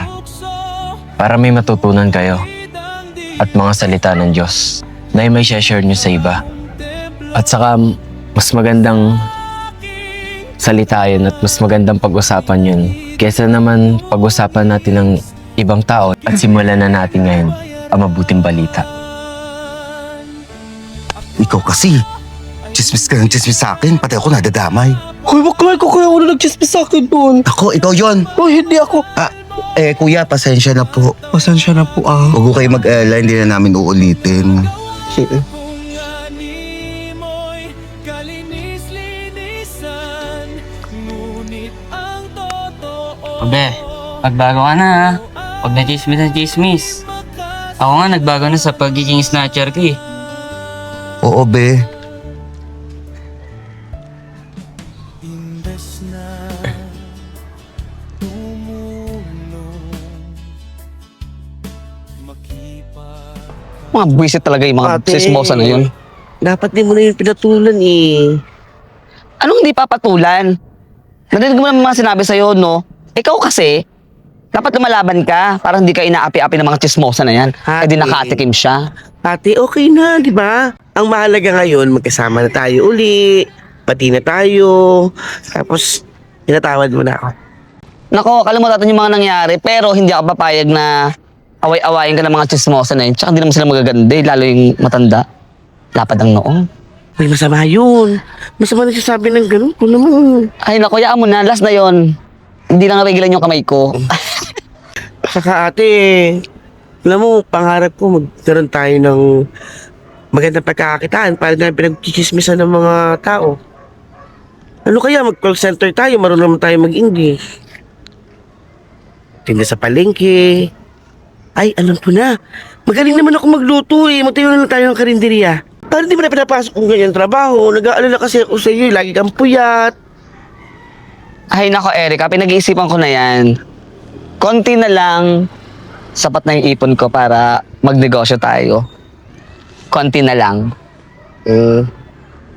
para may matutunan kayo at mga salita ng Diyos na may share nyo sa iba. At saka, mas magandang salita yun at mas magandang pag-usapan yun kesa naman pag-usapan natin ng ibang tao at simulan na natin ngayon ang mabuting balita.
Ikaw kasi, chismis ka ng chismis sa akin, pati ako nadadamay.
Hoy, bakla ko kaya wala nagchismis sa akin doon.
Ako, ikaw yon.
Hoy, hindi ako.
Kuya, pasensya na po.
Pasensya na po
Huwag ko kayo mag-alala, hindi na namin uulitin.
mo'y kalinis-linis
Abe, magbago ka na ha. Huwag na chismis na chismis. Ako nga nagbago na sa pagiging snatcher ko eh.
Oo, be.
Imbes na tumulong, makipag
Mga buwisit talaga yung mga
Ate.
sismosa na yun.
Dapat din mo na yung pinatulan eh.
Anong hindi papatulan? Narinig mo naman mga sinabi sa'yo, no? Ikaw kasi, dapat lumalaban ka para hindi ka inaapi-api ng mga chismosa na yan. Eh di
Ate.
nakatikim siya.
Ate, okay na, di ba? Ang mahalaga ngayon, magkasama na tayo uli. Pati na tayo. Tapos, tinatawad mo na ako.
Nako, kalimutan yung mga nangyari, pero hindi ako papayag na away-awayin ka ng mga chismosa na yun. Tsaka hindi naman sila magaganda, lalo yung matanda. Lapad ang noong.
May masama yun. Masama nagsasabi ng ganun. Kung naman.
Ay nako, yaan mo na, last na yon. Hindi lang regilan yung kamay ko.
Saka ate, alam mo, pangarap ko magkaroon tayo ng magandang pagkakakitaan para na pinagkikismisan ng mga tao. Ano kaya, mag-call center tayo, marunong naman tayo mag-English. Tinda sa palengke. Ay, alam ko na. Magaling naman ako magluto eh. Magtayo na lang tayo ng karinderiya. Para hindi mo na pinapasok kung ganyan trabaho. Nag-aalala kasi ako sa iyo, lagi kang puyat.
Ay nako, Erica, pinag-iisipan ko na yan. Konti na lang, sapat na yung ipon ko para magnegosyo tayo. Konti na lang.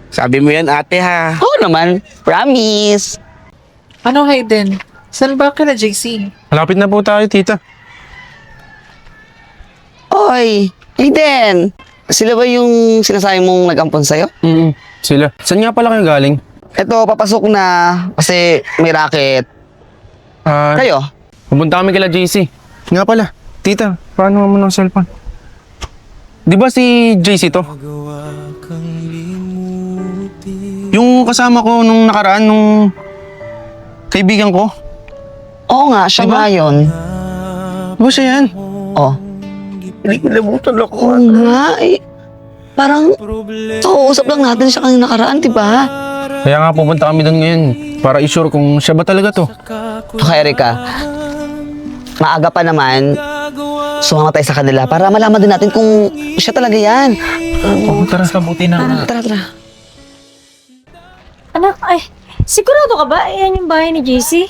Sabi mo yan, ate ha.
Oo naman, promise.
Ano, Hayden? Saan ba ka na, JC?
Malapit na po tayo, tita.
Oy, Aiden. Sila ba yung sinasabi mong nag-ampon sa'yo?
Sila. Saan nga pala kayo galing?
Eto, papasok na kasi may racket.
Ah,
Kayo?
pupunta kami kila JC. Nga pala, tita, paano mo ng cellphone? Di ba si JC to?
gawa kang limutin.
Yung kasama ko nung nakaraan, nung kaibigan ko.
Oo nga, siya
Diba?
nga yun.
Di ba siya yan?
Oh.
Hindi ko labutan ako.
Oo nga, eh. Parang, kausap lang natin siya kanina nakaraan, di ba?
Kaya nga pupunta kami doon ngayon para i-sure kung siya ba talaga to.
Okay, Erika. Maaga pa naman, sumama tayo sa kanila para malaman din natin kung siya talaga yan.
Oo, tara.
Mabuti na.
Tara, tara.
Anak, ay, sigurado ka ba? Ayan yung bahay ni JC?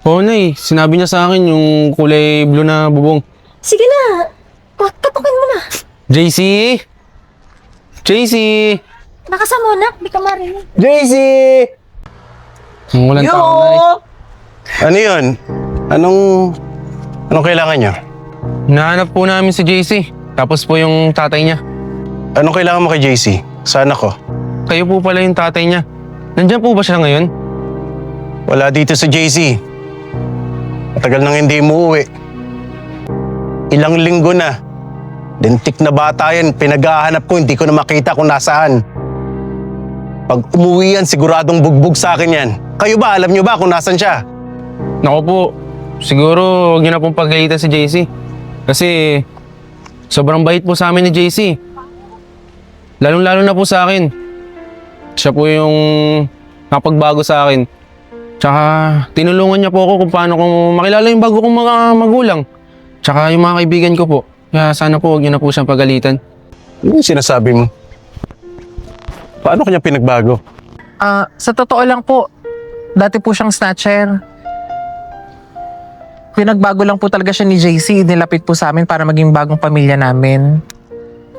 Oo, Nay. Sinabi niya sa akin yung kulay blue na bubong.
Sige na, katukin mo na.
JC! JC!
Nakasama mo, nak, di ka marinig.
JC! Ang walang tao, Nay.
Ano yun? Anong kailangan niya?
Nahanap po namin si JC. Tapos po yung tatay niya.
Anong kailangan mo kay JC? Saan ako?
Kayo po pala yung tatay niya. Nandiyan po ba siya ngayon?
Wala dito si JC. Matagal nang hindi umuwi. Ilang linggo na. Lintik na bata yan. Pinaghahanap ko, hindi ko na makita kung nasaan. Pag umuwi yan, siguradong bugbog sa akin yan. Kayo ba? Alam niyo ba kung nasan siya?
Naku po, siguro huwag niyo na pong paggalitan si JC. Kasi sobrang bait po sa amin ni JC. Lalong-lalo na po sa akin. Siya po yung nakapagbago sa akin. Tsaka tinulungan niya po ako kung paano kung makilala yung bago kong mga magulang. Tsaka yung mga kaibigan ko po. Kaya sana po huwag niyo na po siyang pagalitan.
Ano yung sinasabi mo? Paano kanya pinagbago?
Sa totoo lang po, dati po siyang snatcher. Pinagbago lang po talaga siya ni JC. Nilapit po sa amin para maging bagong pamilya namin.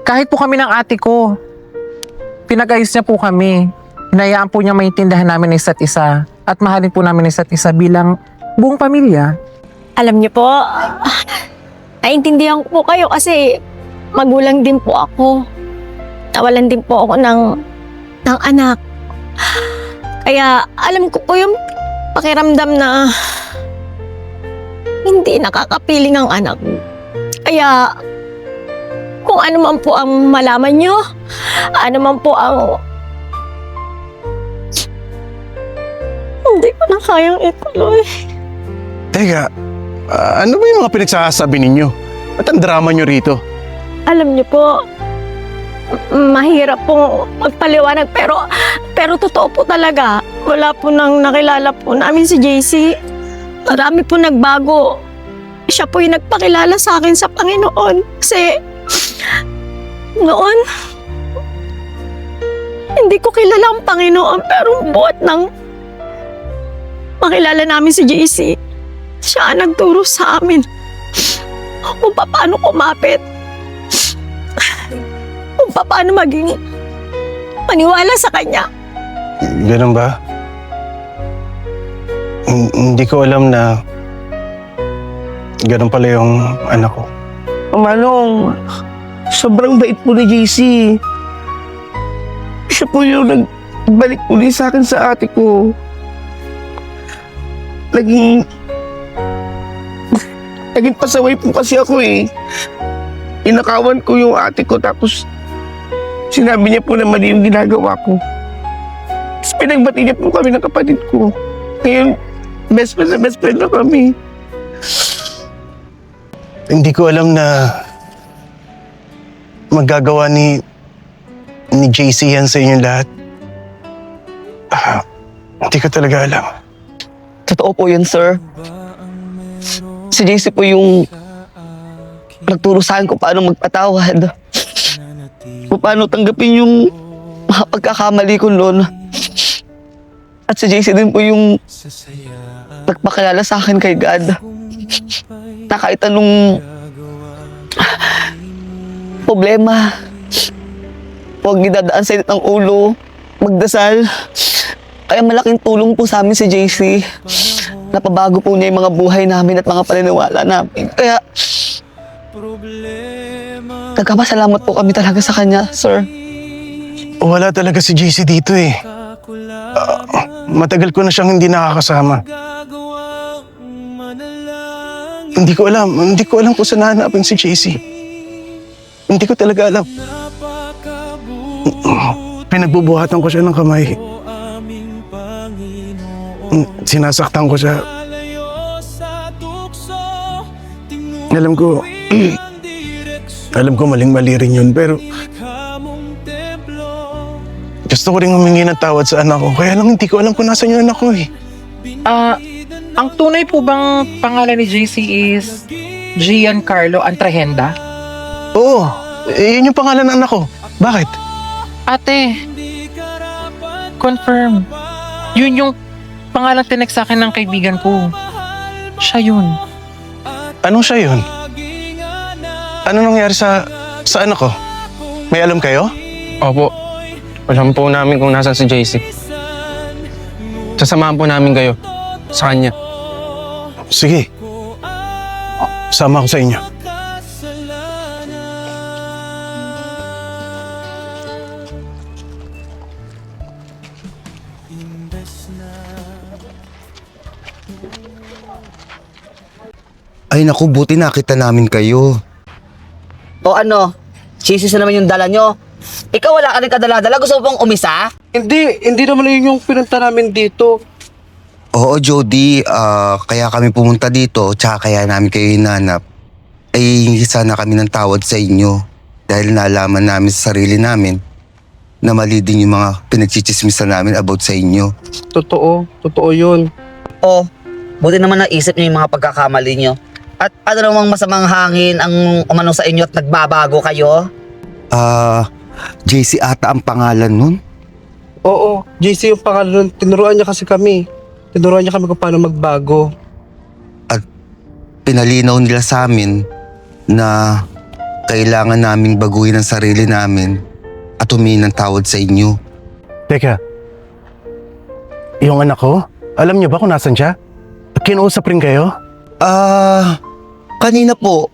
Kahit po kami ng ate ko, pinag-ayos niya po kami. Hinayaan po niya maintindihan namin ang isa't isa at mahalin po namin ang isa't isa bilang buong pamilya.
Alam niyo po, naiintindihan ko po kayo kasi magulang din po ako. Nawalan din po ako ng anak. Kaya alam ko po yung pakiramdam na hindi nakakapiling ang anak. Kaya kung ano man po ang malaman nyo, ano man po ang hindi ko na kayang ituloy.
Teka, ano ba yung mga pinagsasabi ninyo? At ang drama nyo rito?
Alam niyo po, mahirap pong magpaliwanag pero totoo po talaga. Wala po nang nakilala po namin si JC. Marami po nagbago. Siya po yung nagpakilala sa akin sa Panginoon. Kasi noon, hindi ko kilala ang Panginoon, pero buhat ng makilala namin si JC, siya ang nagturo sa amin kung paano kumapit, kung paano maging maniwala sa kanya.
Ganun ba? Hindi ko alam na ganun pala yung anak ko.
Manong, sobrang bait po ni JC. Siya po yung nagbalik uli sa akin sa ate ko. Naging pasaway po kasi ako eh. Inakawan ko yung ate ko tapos sinabi niya po na mali yung ginagawa ko. Tapos pinagbati niya po kami ng kapatid ko. Ngayon, best friend na kami.
Hindi ko alam na magagawa ni JC yan sa inyong lahat. Hindi ko talaga alam.
Totoo po yun, sir. Si JC po yung nagturo sa akin kung paano magpatawad. Kung paano tanggapin yung mga pagkakamali ko noon. At si JC din po yung nagpakilala sa akin kay God. Na kahit anong problema, huwag idadaan sa init ng ulo, magdasal. Kaya malaking tulong po sa amin si JC. Napabago po niya yung mga buhay namin at mga paniniwala namin. Kaya, nagkapasalamat po kami talaga sa kanya, sir.
Wala talaga si JC dito eh. Matagal ko na siyang hindi nakakasama. Hindi ko alam kung saan nahanapin si JC. Hindi ko talaga alam. Pinagbubuhatan ko siya ng kamay. Sinasaktan ko siya. Alam ko maling-mali rin yun, pero gusto ko rin humingi ng tawad sa anak ko. Kaya lang hindi ko alam kung nasan yung anak ko eh.
Ang tunay po bang pangalan ni JC is Giancarlo Antrahenda?
Oo, yun yung pangalan ng anak ko. Bakit?
Ate, confirm. Yun yung pangalan tinext sa akin ng kaibigan ko. Siya yun.
Anong siya yun? Ano nangyari sa anak ko? May alam kayo?
Opo. Alam po namin kung nasan si JC. Sasamahan po namin kayo sa kanya.
Sige. Sama ako sa inyo.
Ay naku, buti nakita namin kayo.
O ano, cheesy na naman yung dala nyo. Ikaw wala ka rin kadala-dala, gusto mo pong umisa?
Hindi naman yun yung pinunta namin dito.
Oo, Jody, kaya kami pumunta dito, tsaka kaya namin kayo hinanap. Ay hingi sana kami ng tawad sa inyo dahil nalaman namin sa sarili namin na mali din yung mga pinagchichismisan namin about sa inyo.
Totoo yun.
O, buti naman naisip nyo yung mga pagkakamali nyo. At ano namang masamang hangin ang umano sa inyo at nagbabago kayo?
JC ata ang pangalan nun?
Oo, JC yung pangalan. Tinuruan niya kasi kami. Tinuruan niya kami kung paano magbago.
At pinalinaw nila sa amin na kailangan naming baguhin ang sarili namin at humingi ng tawad sa inyo.
Teka. Yung anak ko? Alam niyo ba kung nasan siya? Kinuusap rin kayo?
Kanina po,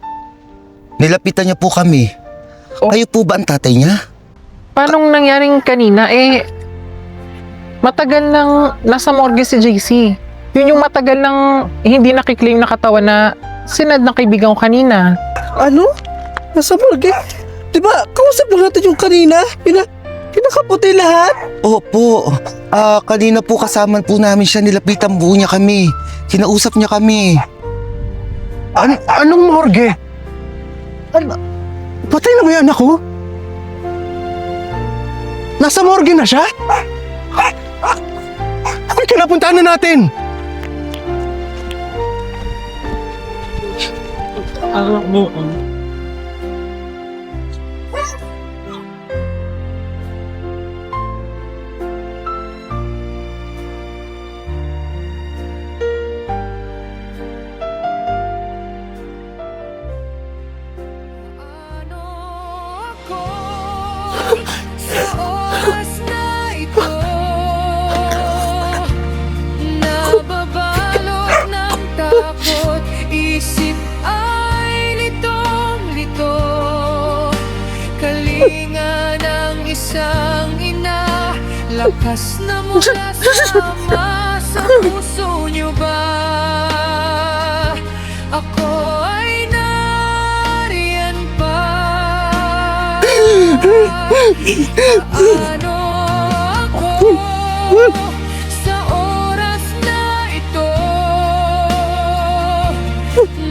nilapitan niya po kami. Kayo po ba ang tatay niya?
Paano nangyaring kanina? Matagal nang nasa morgue si JC. Yun yung matagal nang hindi nakiklaim na katawan na sinad ng kaibigan ko kanina.
Ano? Nasa morgue? Diba, kausap lang natin yung kanina? Pinakaputi lahat?
Opo. Kanina po kasama po namin siya, nilapitan po niya kami. Kinausap niya kami.
Anong morgue? Patay na ba yung anak ko? Nasa morgue na siya? Ay, kinapuntahan na natin!
Nababalot ng takot, isip ay litong-lito. Kalinga ng isang ina, lakas na mula sa ama. Sa puso niyo ba? Ako ay nariyan pa. Paano ako sa oras na ito?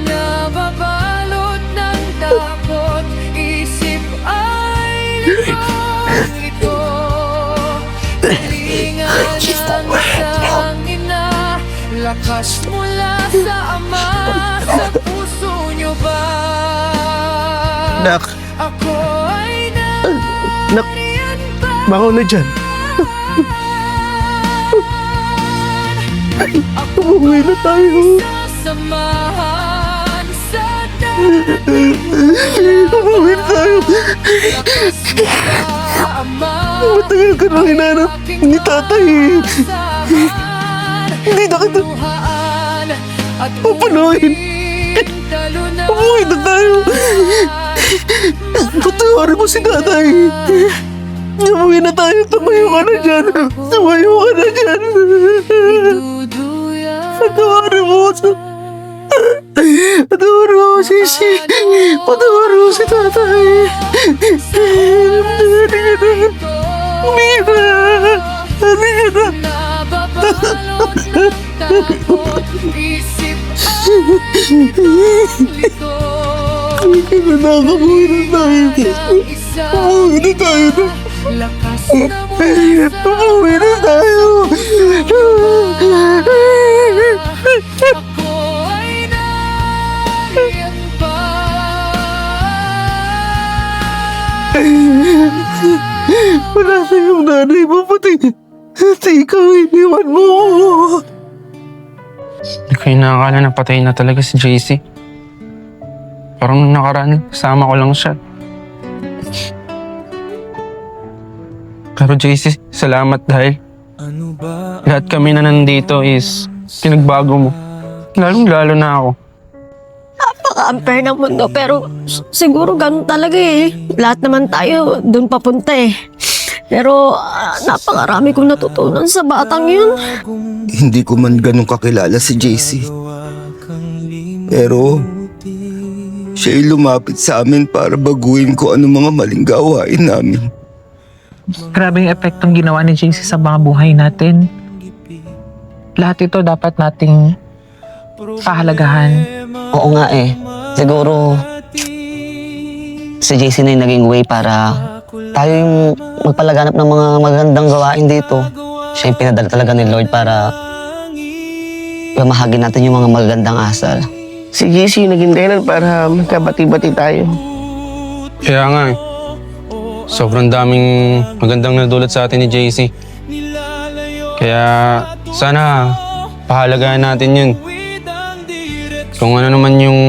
Nababalot ng takot, isip ay litong-lito. Kalinga ng isang ina, lakas mula sa ama. Sa puso niyo ba?
Nak,
Ako ay
nak,
nariyan pa.
bangon na dyan. Umuwi na tayo.
Sasamahan sa
Umuwi na tayo. Matagal ka nang hinanap ni tatay. Hindi na kita papanuhin. Umuwi na tayo. Patawarin mo si tatay. Umuwi na tayo. Tumayo ka na dyan. Tumayo ka na dyan. Patawarin mo. Patawarin mo si Patawarin mo si tatay. Umiga. Umiga na.
Nababalot ng takot, isip ay lito.
Nakakabuhay na tayo. Umuwi na tayo.
Lakas na mula
Umuwi na tayo.
ako ay nariyan pa.
Wala na yung nanay mo, pati ikaw iniwan mo.
Hindi ko inakala na patay na talaga si JC. Parang nung nakaraan, kasama ko lang siya. Pero JC, salamat dahil lahat kami na nandito is pinagbago mo. Lalong-lalo na ako.
Napaka-unfair ng mundo pero siguro ganun talaga eh. Lahat naman tayo doon papunta eh. Pero napakarami kong natutunan sa batang yun.
Hindi ko man ganun kakilala si JC. Pero siya'y lumapit sa amin para baguhin ko ano mga maling gawain namin.
Grabing epektong ginawa ni JC sa mga buhay natin. Lahat ito dapat nating pahalagahan.
Oo nga eh. Siguro, si JC na yung naging way para tayo yung magpalaganap ng mga magandang gawain dito. Siya yung pinadala talaga ni Lord para pamahagin natin yung mga magandang asal.
Si JC yung naging dahilan para magkabati-bati tayo.
Kaya nga eh. Sobrang daming magandang nadulot sa atin ni JC. Kaya sana pahalagaan natin yun. Kung ano naman yung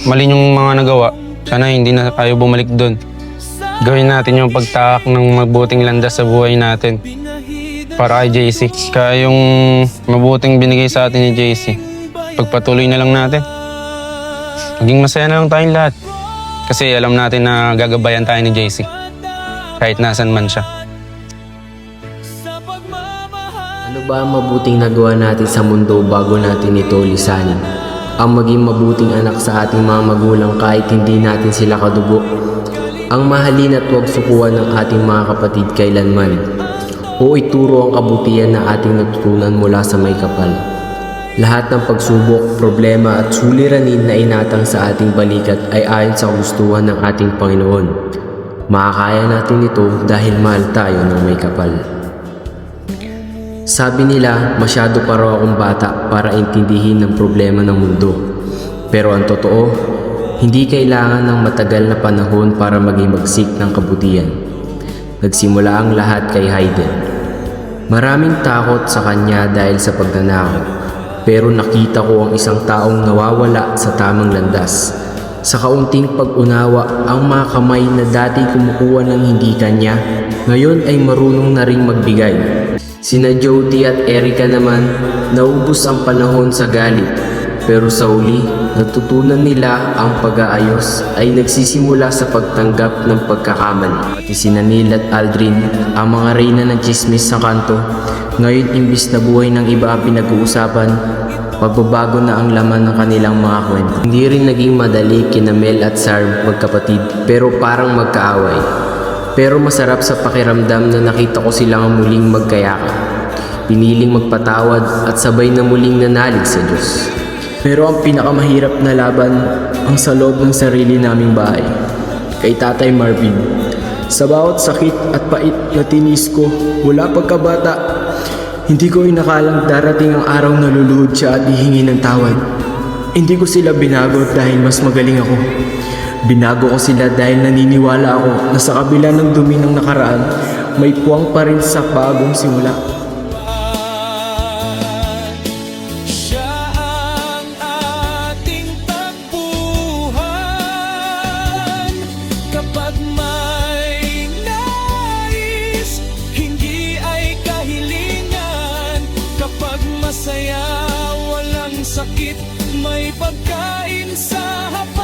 mali yung mga nagawa, sana hindi na tayo bumalik doon. Gawin natin yung pagtahak ng mabuting landas sa buhay natin para kay JC. Kaya yung mabuting binigay sa atin ni JC, pagpatuloy na lang natin. Maging masaya na lang tayong lahat. Kasi alam natin na gagabayan tayo ni JC. Kahit nasan man siya.
Ano ba ang mabuting nagawa natin sa mundo bago natin ito lisanin? Ang maging mabuting anak sa ating mga magulang kahit hindi natin sila kadugo. Ang mahalin at huwag sukuan ng ating mga kapatid kailanman. O ituro ang kabutihan na ating natutunan mula sa may kapal. Lahat ng pagsubok, problema at suliranin na inatang sa ating balikat ay ayon sa gustuhan ng ating Panginoon. Makakaya natin ito dahil mahal tayo ng may kapal. Sabi nila, masyado pa raw akong bata para intindihin ang problema ng mundo. Pero ang totoo, hindi kailangan ng matagal na panahon para maging ng kabutihan. Nagsimula ang lahat kay Hayden. Maraming takot sa kanya dahil sa pagnanakaw, pero nakita ko ang isang taong nawawala sa tamang landas. Sa kaunting pag-unawa, ang mga kamay na dati kumukuha ng hindi kanya, ngayon ay marunong na ring magbigay. Sina Jody at Erica naman, naubos ang panahon sa galit. Pero sa uli, natutunan nila ang pag-aayos ay nagsisimula sa pagtanggap ng pagkakamali. Pati sina Neil at Aldrin, ang mga reyna ng chismis sa kanto, ngayon imbis na buhay ng iba ang pinag-uusapan, pagbabago na ang laman ng kanilang mga kwento. Hindi rin naging madali kina Mel at Sarv magkapatid, pero parang magkaaway. Pero masarap sa pakiramdam na nakita ko silang muling magkayakap. Piniling magpatawad at sabay na muling nanalig sa Diyos. Pero ang pinakamahirap na laban ang sa loob ng sarili naming bahay. Kay Tatay Marvin. Sa bawat sakit at pait na tinis ko mula pagkabata, hindi ko inakalang darating ang araw na luluhod siya at hihingi ng tawad. Hindi ko sila binago dahil mas magaling ako. Binago ko sila dahil naniniwala ako na sa kabila ng dumi ng nakaraan, may puwang pa rin sa bagong simula.
Siya ang ating tagpuhan. Kapag may nais, hindi ay kahilingan. Kapag masaya, walang sakit, may pagkain sa hapon.